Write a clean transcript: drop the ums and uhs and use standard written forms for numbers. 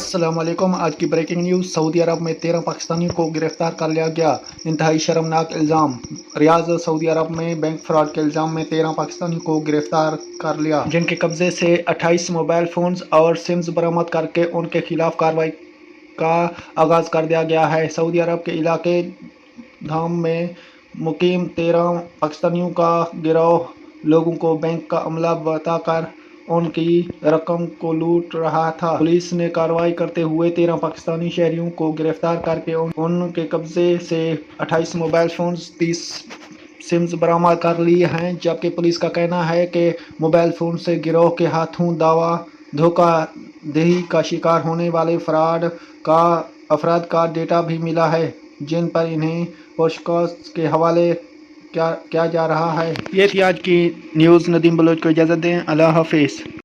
अस्सलाम वालेकुम। आज की ब्रेकिंग न्यूज़। सऊदी अरब में 13 पाकिस्तानियों को गिरफ्तार कर लिया गया। इंतहाई शर्मनाक इल्ज़ाम। रियाद सऊदी अरब में बैंक फ्रॉड के इल्ज़ाम में 13 पाकिस्तानियों को गिरफ्तार कर लिया, जिनके कब्जे से 28 मोबाइल फ़ोन्स और सिम्स बरामद करके उनके खिलाफ कार्रवाई का आगाज़ कर दिया गया है। सऊदी अरब के इलाके धाम में मुकीम 13 पाकिस्तानियों का गिरोह लोगों को बैंक का अमला बताकर उनकी रकम को लूट रहा था। पुलिस ने कार्रवाई करते हुए 13 पाकिस्तानी शहरियों को गिरफ्तार करके उनके कब्जे से 28 मोबाइल फ़ोन्स, 30 सिम्स बरामद कर लिए हैं, जबकि पुलिस का कहना है कि मोबाइल फ़ोन से गिरोह के हाथों धोखाधड़ी का शिकार होने वाले अफराद का डेटा भी मिला है, जिन पर इन्हें पूछताछ के हवाले किया जा रहा है। ये थी आज की न्यूज़। नदीम बलोच को इजाज़त दें। अल्लाह हाफिज़।